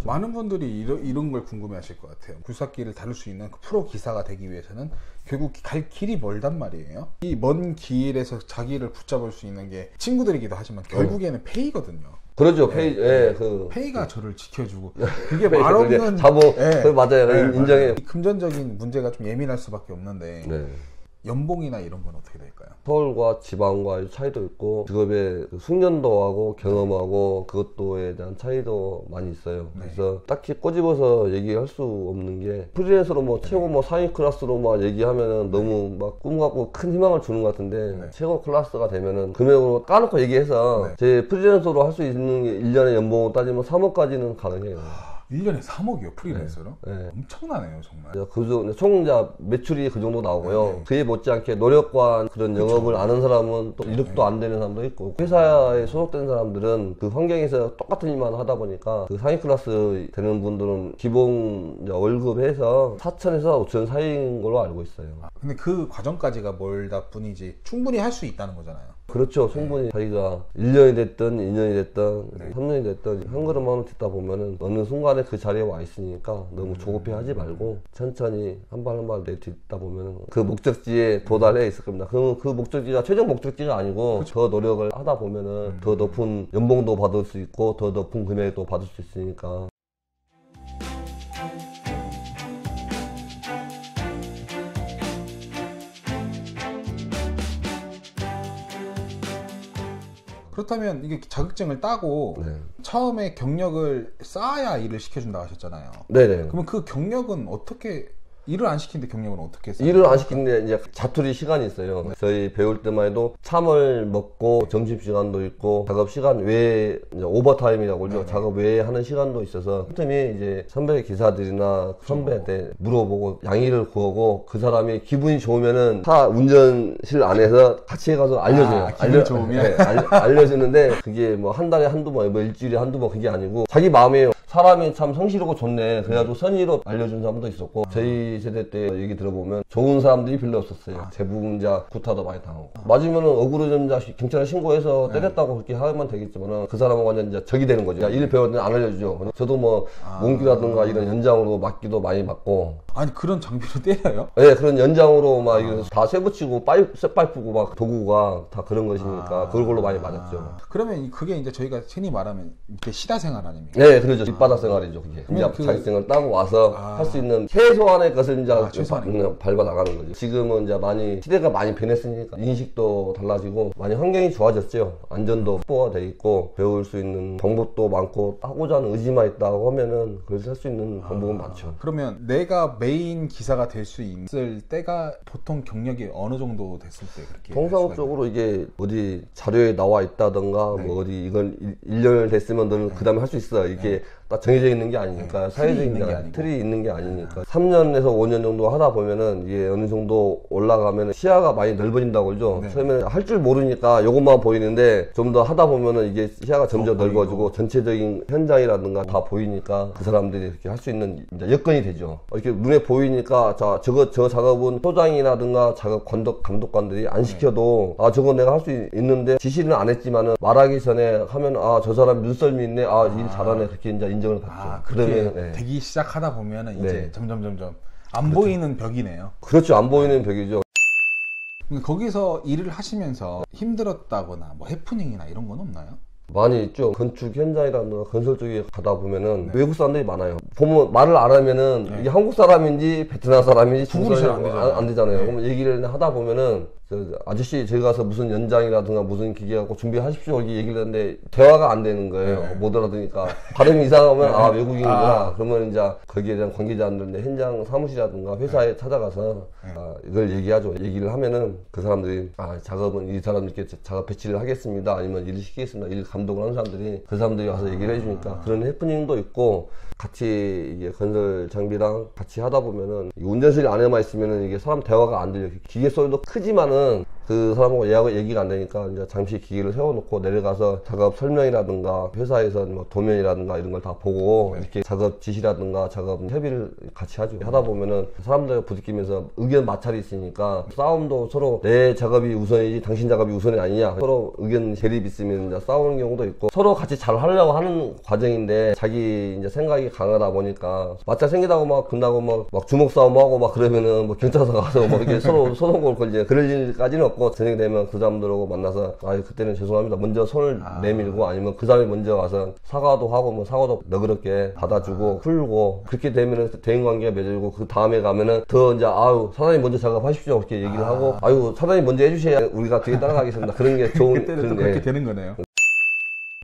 많은 분들이 이런 걸 궁금해하실 것 같아요. 굴삭기를 다룰 수 있는 그 프로 기사가 되기 위해서는 결국 갈 길이 멀단 말이에요. 이 먼 길에서 자기를 붙잡을 수 있는 게 친구들이기도 하지만 결국에는 페이거든요. 그렇죠. 페이, 예, 페이가 저를 지켜주고 그게 말없는 자부, 맞아요. 인정해요. 금전적인 문제가 좀 예민할 수밖에 없는데 네. 연봉이나 이런 건 어떻게 될까요? 서울과 지방과의 차이도 있고 직업의 숙련도하고 경험하고 그것도에 대한 차이도 많이 있어요. 네. 그래서 딱히 꼬집어서 얘기할 수 없는 게 프리랜서로 뭐 최고 뭐 상위 클래스로 막 얘기하면은 너무 막 꿈 갖고 큰 희망을 주는 것 같은데 네. 최고 클래스가 되면은 금액으로 까놓고 얘기해서 네. 제 프리랜서로 할 수 있는 게 1년에 연봉을 따지면 3억까지는 가능해요. 1년에 3억이요? 프리랜서로? 네. 엄청나네요 정말. 총 매출이 그 정도 나오고요. 네. 그에 못지않게 노력과 그런 그쵸. 영업을 아는 사람은 또 이력도 안 되는 사람도 있고 회사에 소속된 사람들은 그 환경에서 똑같은 일만 하다 보니까 그 상위 클래스 되는 분들은 기본 월급에서 4천에서 5천 사이인 걸로 알고 있어요. 근데 그 과정까지가 멀다 뿐이지 충분히 할 수 있다는 거잖아요. 그렇죠. 충분히 자기가 1년이 됐든 2년이 됐든 네. 3년이 됐든 한 걸음만 듣다 보면은 어느 순간에 그 자리에 와 있으니까 너무 조급해 하지 말고 천천히 한 발 한 발 내딛다 보면은 그 목적지에 도달해 있을 겁니다. 그 목적지가 최종 목적지가 아니고 그쵸. 더 노력을 하다 보면은 더 높은 연봉도 받을 수 있고 더 높은 금액도 받을 수 있으니까. 그렇다면 이게 자격증을 따고 네. 처음에 경력을 쌓아야 일을 시켜준다고 하셨잖아요. 네네. 그러면 그 경력은 어떻게 일을 안 시키는데 경력은 어떻게 쌓아요? 일을 안 시키는데 이제 자투리 시간이 있어요. 저희 배울 때만 해도 참을 먹고 점심시간도 있고 작업 시간 외에 이제 오버타임이라고 그러죠. 네네. 작업 외에 하는 시간도 있어서 틈틈이 이제 선배 기사들이나 선배한테 물어보고 양해를 구하고 그 사람이 기분이 좋으면은 차 운전실 안에서 같이 해가서 알려줘요. 기분이 좋으면? 네, 알려주는데 그게 뭐 한 달에 한두 번, 뭐 일주일에 한두 번 그게 아니고 자기 마음이에요. 사람이 참 성실하고 좋네. 그래가지고 선의로 알려준 사람도 있었고 저희 세대 때 얘기 들어보면 좋은 사람들이 별로 없었어요. 재부금자 구타도 많이 당하고 맞으면은 억울하자 경찰에 신고해서 때렸다고 그렇게 하면 되겠지만은 그 사람은 완전 이제 적이 되는 거죠. 일 배웠는데 안 알려주죠. 저도 뭐 몽기라든가 이런 연장으로 맞기도 많이 맞고. 아니 그런 장비로 때려요? 네, 그런 연장으로 막 이거 다 쇠붙이고 쇠파이프고 막 도구가 다 그런 것이니까 그걸로 많이 맞았죠. 그러면 그게 이제 저희가 흔히 말하면 이렇게 시다 생활 아닙니까? 네, 그러죠. 밑바닥 생활이죠, 그게. 이제 자격증을 따고 와서 할 수 있는 최소한의 것을 이제 밟아 나가는 거죠. 지금은 이제 많이 시대가 많이 변했으니까 인식도 달라지고 많이 환경이 좋아졌죠. 안전도 확보가 돼 있고 배울 수 있는 방법도 많고 하고자 하는 의지만 있다고 하면은 그래서 할 수 있는 방법은 많죠. 그러면 내가 메인 기사가 될 수 있을 때가 보통 경력이 어느 정도 됐을 때 그렇게 통상적으로 이게 어디 자료에 나와 있다던가 뭐 어디 이건 1년 됐으면 너는 그 다음에 할 수 있어 이게 딱 정해져 있는 게 아니니까 사회적인 틀이 있는 게 아니니까 3년에서 5년 정도 하다 보면은 이게 어느 정도 올라가면 시야가 많이 넓어진다고 그러죠. 처음에는 할 줄 모르니까 이것만 보이는데 좀 더 하다 보면은 이게 시야가 점점 넓어지고 전체적인 현장이라든가 다 보이니까 그 사람들이 이렇게 할 수 있는 이제 여건이 되죠. 이렇게 눈에 보이니까 자 저 작업은 소장이라든가 작업 감독관들이 안 시켜도 아 저거 내가 할 수 있는데 지시는 안 했지만은 말하기 전에 하면 아 저 사람 눈썰미 있네 일 잘하네 그렇게 이제 인정을 받죠. 그렇게 되기 시작하다 보면은 이제 점점 안 보이는 벽이네요. 그렇죠. 안 보이는 벽이죠. 거기서 일을 하시면서 힘들었다거나 뭐 해프닝이나 이런 건 없나요? 많이 있죠. 건축 현장이라든가 건설 쪽에 가다 보면은 외국 사람들이 많아요. 보면 말을 안 하면은 이게 한국 사람인지 베트남 사람인지 중국 사람인지 안 되잖아요. 그러면 얘기를 하다 보면은 아저씨 저기 가서 무슨 연장이라든가 무슨 기계 갖고 준비하십시오 이렇게 얘기를 하는데 대화가 안 되는 거예요. 못 알아듣니까 발음이 이상하면 아 외국인이구나. 그러면 이제 거기에 대한 관계자들인데 현장 사무실이라든가 회사에 찾아가서 이걸 얘기하죠. 얘기를 하면은 그 사람들이 작업은 이 사람들께 작업 배치를 하겠습니다. 아니면 일을 시키겠습니다. 일 감독을 하는 사람들이 그 사람들이 와서 얘기를 해주니까 그런 해프닝도 있고 같이 이게 건설 장비랑 같이 하다 보면은 운전실 안에만 있으면은 이게 사람 대화가 안 들려. 기계 소리도 크지만은 그 사람하고 얘기가 안 되니까 이제 잠시 기계를 세워놓고 내려가서 작업 설명이라든가 회사에서 뭐 도면이라든가 이런 걸 다 보고 이렇게 작업 지시라든가 작업 협의를 같이 하죠. 하다 보면은 사람들 부딪히면서 의견 마찰이 있으니까 싸움도 서로 내 작업이 우선이지 당신 작업이 우선이 아니냐, 서로 의견 대립 있으면 이제 싸우는 경우도 있고, 서로 같이 잘 하려고 하는 과정인데 자기 이제 생각이 강하다 보니까 마찰 생기다고 막 끝나고 막 주먹 싸움하고 막 그러면은 뭐 경찰서 가서 뭐 이렇게 서로 소송 걸고 그럴 일까지는 없고, 저녁 되면 그 사람들하고 만나서 그때는 죄송합니다 먼저 손을 내밀고, 아니면 그 사람이 먼저 가서 사과도 하고 뭐 사과도 너그럽게 받아주고 풀고, 그렇게 되면은 대인관계가 맺어지고, 그 다음에 가면은 더 이제 사장님 먼저 작업하십시오 이렇게 얘기를 하고, 사장님 먼저 해주셔야 우리가 뒤에 따라가겠습니다. 그런 게 좋은 그때는 또 그렇게 되는 거네요.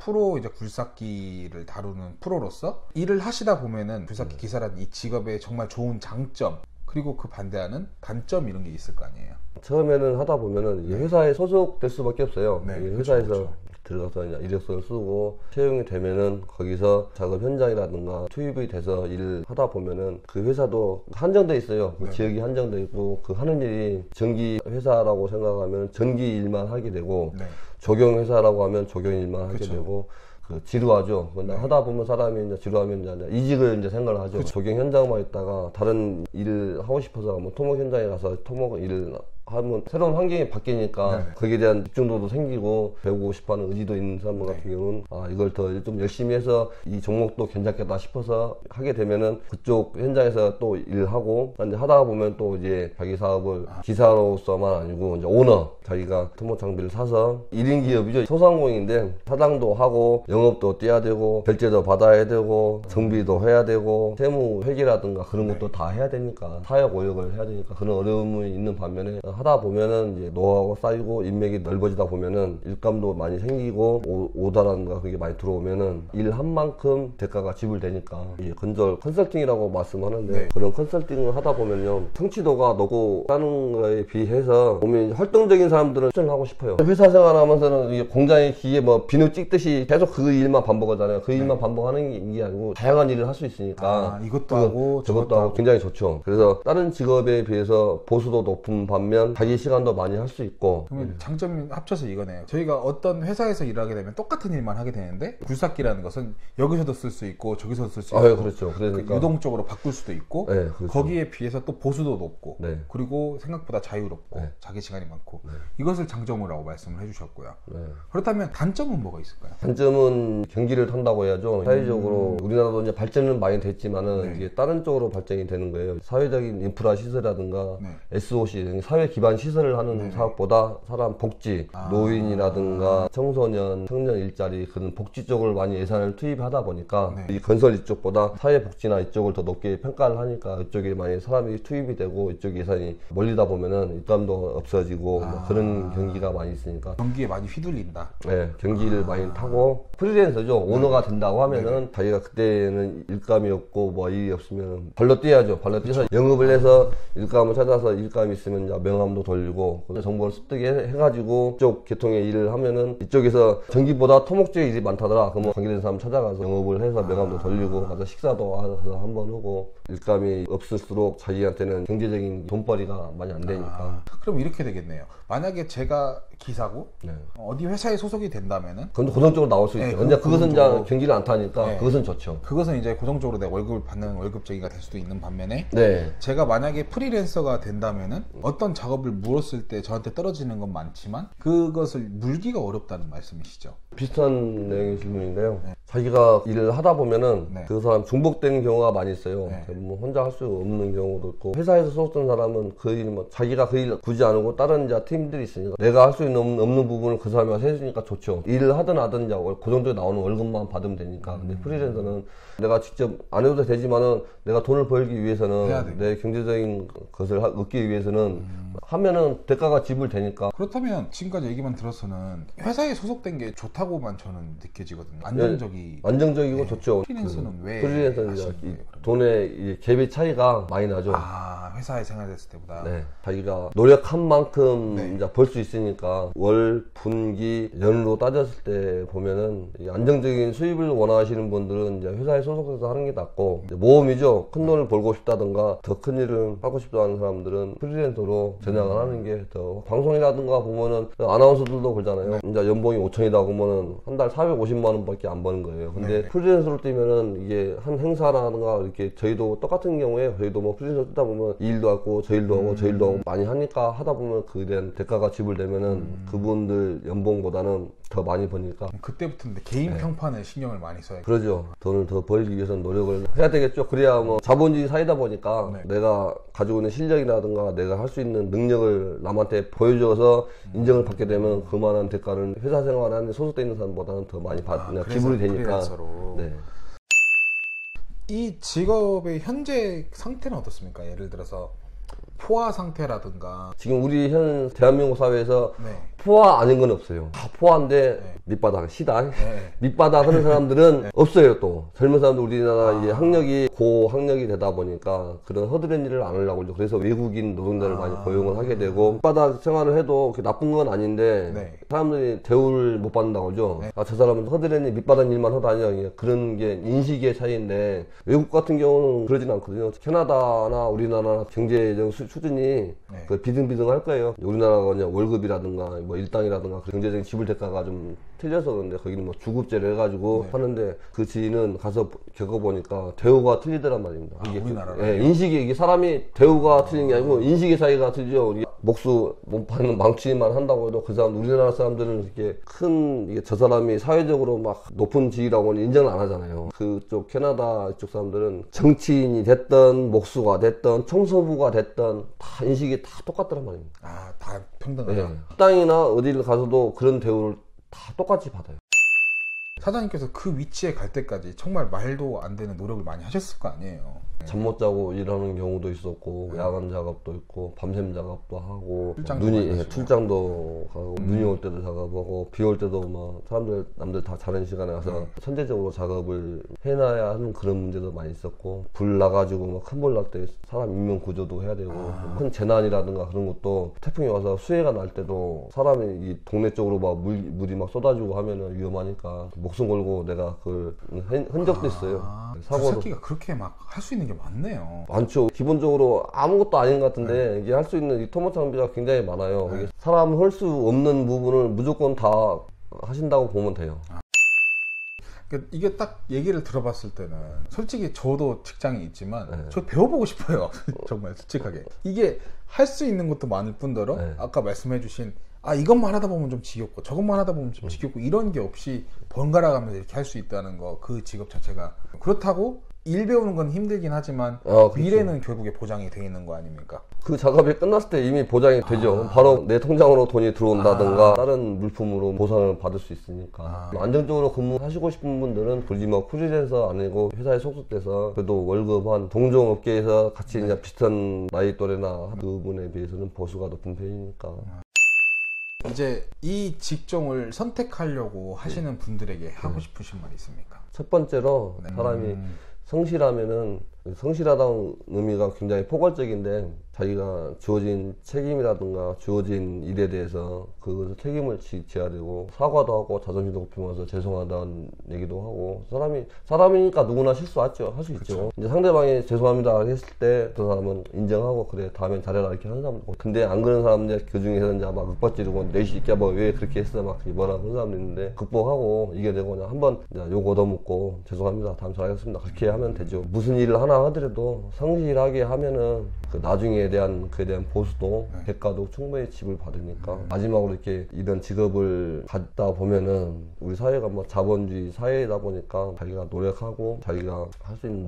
프로 이제 굴삭기를 다루는 프로로서 일을 하시다 보면은 굴삭기 기사라는 이 직업의 정말 좋은 장점, 그리고 그 반대하는 단점, 이런 게 있을 거 아니에요. 처음에는 하다 보면은 이 회사에 소속될 수밖에 없어요. 네, 이 회사에서 그렇죠. 들어가서 이제 이력서를 쓰고 채용이 되면은 거기서 작업 현장이라든가 투입이 돼서 일을 하다 보면은 그 회사도 한정돼 있어요. 그 지역이 한정돼 있고, 그 하는 일이 전기 회사라고 생각하면 전기 일만 하게 되고, 조경 회사라고 하면 조경 일만 하게 되고, 지루하죠. 근데 하다 보면 사람이 이제 지루하면 이제 이직을 이제 생각을 하죠. 조경 현장만 있다가 다른 일을 하고 싶어서 뭐 토목 현장에 가서 토목 일을 하면 새로운 환경이 바뀌니까 거기에 대한 집중도도 생기고 배우고 싶어하는 의지도 있는 사람 같은 경우는 이걸 더 좀 열심히 해서 이 종목도 괜찮겠다 싶어서 하게 되면은 그쪽 현장에서 또 일하고, 이제 하다 보면 또 이제 자기 사업을 기사로서만 아니고 이제 오너, 자기가 토목 장비를 사서 1인 기업이죠. 소상공인인데 사장도 하고 영업도 뛰어야 되고 결제도 받아야 되고 정비도 해야 되고 세무 회계라든가 그런 것도 다 해야 되니까, 사역 오역을 해야 되니까 그런 어려움이 있는 반면에 하다 보면은 이제 노하우가 쌓이고 인맥이 넓어지다 보면은 일감도 많이 생기고 오다라든가 그게 많이 들어오면은 일한 만큼 대가가 지불되니까, 이 건설 컨설팅이라고 말씀하는데 그런 컨설팅을 하다 보면요 성취도가 높고 하는 거에 비해서 보면 활동적인 사람들은 출전을 하고 싶어요. 회사 생활하면서는 이게 공장의 기계 뭐 비누 찍듯이 계속 그 일만 반복하잖아요. 그 일만 반복하는 게 아니고 다양한 일을 할 수 있으니까 이것도 하고 저것도 하고 굉장히 좋죠. 그래서 다른 직업에 비해서 보수도 높은 반면 자기 시간도 많이 할 수 있고. 그러면 장점이 합쳐서 이거네요. 저희가 어떤 회사에서 일하게 되면 똑같은 일만 하게 되는데, 굴삭기라는 것은 여기서도 쓸 수 있고 저기서도 쓸 수 있고, 그렇죠. 그러니까 유동적으로 바꿀 수도 있고, 그렇죠. 거기에 비해서 또 보수도 높고, 그리고 생각보다 자유롭고 자기 시간이 많고, 이것을 장점이라고 말씀을 해주셨고요. 그렇다면 단점은 뭐가 있을까요? 단점은 경기를 탄다고 해야죠. 사회적으로 우리나라도 이제 발전은 많이 됐지만은 이게 다른 쪽으로 발전이 되는 거예요. 사회적인 인프라 시설이라든가 SOC, 사회 기반 시설을 하는 사업보다 사람 복지, 노인이라든가 청소년, 청년 일자리 그런 복지 쪽을 많이 예산을 투입하다 보니까 이 건설 이쪽보다 사회 복지나 이쪽을 더 높게 평가를 하니까 이쪽에 많이 사람이 투입이 되고 이쪽 예산이 몰리다 보면은 일감도 없어지고 뭐 그런 경기가 많이 있으니까 경기에 많이 휘둘린다. 네, 경기를 많이 타고 프리랜서죠. 오너가 된다고 하면은 자기가 그때는 일감이 없고 뭐 일이 없으면 발로 뛰어야죠. 발로 뛰어서 영업을 해서 일감을 찾아서 일감이 있으면 이제 명함도 돌리고 정보를 습득해 해가지고 이쪽 계통의 일을 하면은 이쪽에서 전기보다 토목 쪽에 일이 많다더라. 그러면 관계된 사람 찾아가서 영업을 해서 명함도 돌리고 가서 식사도 가서 한번 하고, 일감이 없을수록 자기한테는 경제적인 돈벌이가 많이 안 되니까. 그럼 이렇게 되겠네요. 만약에 제가 기사고 어디 회사에 소속이 된다면은 그럼 고정적으로 나올 수 있죠. 근데 그것은 이제 경기를 안 타니까 그것은 좋죠. 그것은 이제 고정적으로 내 월급을 받는 월급쟁이가 될 수도 있는 반면에 제가 만약에 프리랜서가 된다면은 어떤 작업을 물었을 때 저한테 떨어지는 건 많지만 그것을 물기가 어렵다는 말씀이시죠? 비슷한 내용의 질문인데요. 자기가 일을 하다 보면은 그 사람 중복되는 경우가 많이 있어요. 뭐 혼자 할 수 없는 경우도 있고, 회사에서 소속된 사람은 그 일 뭐 자기가 그 일 굳이 안 하고 다른 이제 팀들이 있으니까 내가 할 수 있는 없는 부분을 그 사람이 해주니까 좋죠. 일을 하든 하든 이제 고정적으로 나오는 월급만 받으면 되니까. 근데 프리랜서는 내가 직접 안 해도 되지만은 내가 돈을 벌기 위해서는 내 경제적인 것을 얻기 위해서는 하면은 대가가 지불되니까. 그렇다면 지금까지 얘기만 들어서는 회사에 소속된 게 좋다고만 저는 느껴지거든요. 안정적이고 좋죠. 프리랜서는 왜 프리랜서는 돈의 갭의 차이가 많이 나죠. 회사에 생활했을 때보다. 네. 자기가 노력한 만큼 네. 이제 벌 수 있으니까 월, 분기, 연으로 따졌을 때 보면은 이 안정적인 수입을 원하시는 분들은 이제 회사에 소속해서 하는 게 낫고, 이제 모험이죠. 큰 돈을 벌고 싶다든가 더 큰 일을 하고 싶다 하는 사람들은 프리랜서로 전향을 하는 게 더, 방송이라든가 보면은 아나운서들도 그러잖아요. 이제 연봉이 5천이다 그러면은 한 달 450만 원밖에 안 버는 거예요. 근데 프리랜서로 뛰면은 이게 한 행사라든가 이렇게 저희도 똑같은 경우에 저희도 뭐 프리랜서 뛰다 보면 이 일도 하고 저 일도 하고 저 일도 하고 많이 하니까 하다 보면 그에 대한 대가가 지불되면은 그분들 연봉보다는 더 많이 버니까 그때부터 근데 개인 평판에 신경을 많이 써야 그러죠. 돈을 더 벌기 위해서는 노력을 해야 되겠죠. 그래야 뭐 자본주의 사회다 보니까 내가 가지고 있는 실력이라든가 내가 할 수 있는 능력을 남한테 보여줘서 인정을 받게 되면 그만한 대가는 회사 생활하는 소속돼 있는 사람보다는 더 많이 지불이 되니까. 프리랜서로. 네. 이 직업의 현재 상태는 어떻습니까? 예를 들어서 포화 상태라든가. 지금 우리 현 대한민국 사회에서 네. 포화 아닌 건 없어요. 다 포화인데 밑바닥, 시다. 네. 밑바닥 하는 사람들은 없어요. 또 젊은 사람들 우리나라 이제 학력이 고학력이 되다 보니까 그런 허드렛 일을 안 하려고 하죠. 그래서 외국인 노동자를 많이 고용을 하게 되고 밑바닥 생활을 해도 나쁜 건 아닌데 네. 사람들이 대우를 못 받는다고 하죠. 아, 저 사람은 허드렛 일, 밑바닥 일만 하다 아니야. 그런 게 인식의 차이인데 외국 같은 경우는 그러진 않거든요. 캐나다나 우리나라 경제적 수준이 그 비등비등할 거예요. 우리나라가 그냥 월급이라든가 뭐 일당이라든가 경제적인 지불 대가가 좀 틀려서 그런데 거기는 뭐 주급제를 해가지고 하는데 그 지인은 가서 겪어보니까 대우가 틀리더란 말입니다. 이게 우리나라로? 예, 인식이 이게 사람이 대우가 틀린 게 아니고 인식의 차이가 틀리죠. 우리 목수 못 파는 망치만 한다고 해도 그 사람 우리나라 사람들은 이렇게 큰 이게 저 사람이 사회적으로 막 높은 지위라고는 인정을 안 하잖아요. 그쪽 캐나다 쪽 사람들은 정치인이 됐던 목수가 됐던 청소부가 됐던 다 인식이 다 똑같더란 말입니다. 아, 다 평등하다. 네. 식당이나 어디를 가서도 그런 대우를 다 똑같이 받아요. 사장님께서 그 위치에 갈 때까지 정말 말도 안 되는 노력을 많이 하셨을 거 아니에요. 잠 못 자고 일하는 경우도 있었고 야간 작업도 있고 밤샘 작업도 하고 출장도 눈이 많이 가시고. 출장도 가고 눈이 올 때도 작업하고 비 올 때도 뭐 사람들 남들 다 자는 시간에 가서 선제적으로 작업을 해놔야 하는 그런 문제도 많이 있었고 불 나가지고 뭐 큰 불 날 때 사람 인명 구조도 해야 되고 큰 재난이라든가 그런 것도 태풍이 와서 수해가 날 때도 사람이 이 동네 쪽으로 막 물이 막 쏟아지고 하면은 위험하니까 목숨 걸고 내가 그걸 한 적도 있어요. 사고로. 주사기가 그렇게 막 할 수 있는 게 많네요. 많죠. 기본적으로 아무것도 아닌 것 같은데 이게 할 수 있는 이 토모 장비가 굉장히 많아요. 이게 사람 할 수 없는 부분을 무조건 다 하신다고 보면 돼요. 그러니까 이게 딱 얘기를 들어봤을 때는 솔직히 저도 직장이 있지만 저 배워보고 싶어요. 정말 솔직하게. 이게 할 수 있는 것도 많을 뿐더러 아까 말씀해주신 이것만 하다 보면 좀 지겹고 저것만 하다 보면 좀 지겹고 이런 게 없이 번갈아가면서 이렇게 할 수 있다는 거, 그 직업 자체가. 그렇다고 일 배우는 건 힘들긴 하지만 미래는 결국에 보장이 돼 있는 거 아닙니까? 그 작업이 끝났을 때 이미 보장이 되죠. 바로 내 통장으로 돈이 들어온다든가 다른 물품으로 보상을 받을 수 있으니까. 안정적으로 근무하시고 싶은 분들은 굳이 뭐 프리랜서 아니고 회사에 속속돼서 그래도 월급 한 동종업계에서 같이 이제 비슷한 나이 또래나 그분에 비해서는 보수가 높은 편이니까. 이제 이 직종을 선택하려고 하시는 분들에게 하고 싶으신 말이 있습니까? 첫 번째로 사람이 성실하면은, 성실하다는 의미가 굉장히 포괄적인데 자기가 주어진 책임이라든가 주어진 일에 대해서 그 책임을 져야 되고 사과도 하고 자존심도 높이면서 죄송하다는 얘기도 하고 사람이니까 누구나 실수하죠. 할 수 있죠. 이제 상대방이 죄송합니다 했을 때 그 사람은 인정하고 그래 다음엔 잘해라 이렇게 하는 사람도 있고 근데 안 그런 사람들 그 중에서 이제 막 윽박지르고 내 새끼야 뭐 왜 그렇게 했어 막 뭐라 그런 사람도 있는데 극복하고 이겨내고 그냥 한번 욕 얻어먹고 죄송합니다 다음 잘하겠습니다 그렇게 하면 되죠. 무슨 일을 하나 하더라도 성실하게 하면은 그 나중에 대한 그에 대한 보수도 대가도 충분히 지불받으니까 마지막으로 이렇게 이런 직업을 갖다 보면은 우리 사회가 뭐 자본주의 사회다 보니까 자기가 노력하고 자기가 할 수 있는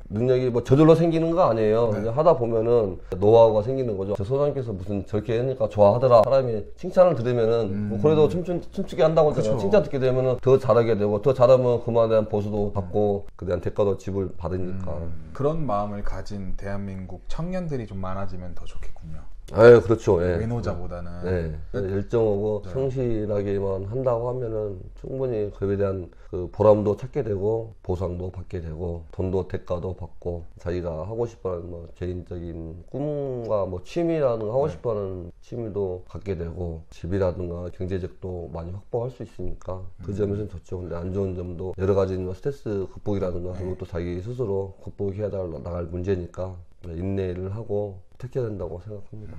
능력이 뭐 저절로 생기는 거 아니에요. 그냥 하다 보면은 노하우가 생기는 거죠. 저 소장님께서 무슨 저렇게 하니까 좋아하더라. 사람이 칭찬을 들으면은 뭐 그래도 춤추게 한다고 하잖아요. 칭찬 듣게 되면은 더 잘하게 되고 더 잘하면 그만에 대한 보수도 받고 그에 대한 대가도 지불받으니까 그런 마음을 가진 대한민국 청년들이 좀 많아지면 더 좋겠군요. 아, 그렇죠. 예. 외노자보다는. 네. 열정하고 성실하게만 한다고 하면은 충분히 그에 대한 그 보람도 찾게 되고 보상도 받게 되고 돈도 대가도 받고 자기가 하고 싶어하는 뭐 개인적인 꿈과 뭐 취미라든가 하고 싶어하는 취미도 갖게 되고 집이라든가 경제적도 많이 확보할 수 있으니까 그 점에서는 좋죠. 근데 안 좋은 점도 여러 가지 뭐 스트레스 극복이라든가 그것도 자기 스스로 극복해야 나갈 문제니까 인내를 하고 택해야 된다고 생각합니다.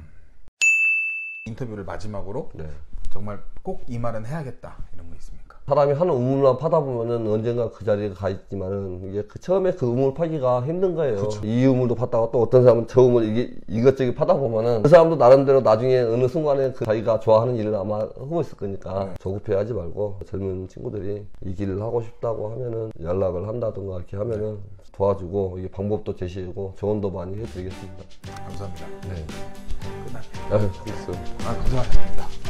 인터뷰를 마지막으로 네. 정말 꼭 이 말은 해야겠다 이런 거 있습니까? 사람이 하는 우물만 파다 보면은 언젠가 그 자리에 가 있지만은 이게 처음에 그 우물 파기가 힘든 거예요. 그쵸. 이 우물도 파다가 또 어떤 사람은 저 우물 이게 이것저것 파다 보면은 그 사람도 나름대로 나중에 어느 순간에 그 자기가 좋아하는 일을 아마 하고 있을 거니까 조급해하지 말고 젊은 친구들이 이 길을 하고 싶다고 하면은 연락을 한다든가 이렇게 하면은 도와주고 이게 방법도 제시하고 조언도 많이 해드리겠습니다. 감사합니다. 네. 끝납니다. 아, 고맙습니다. 고생하셨습니다.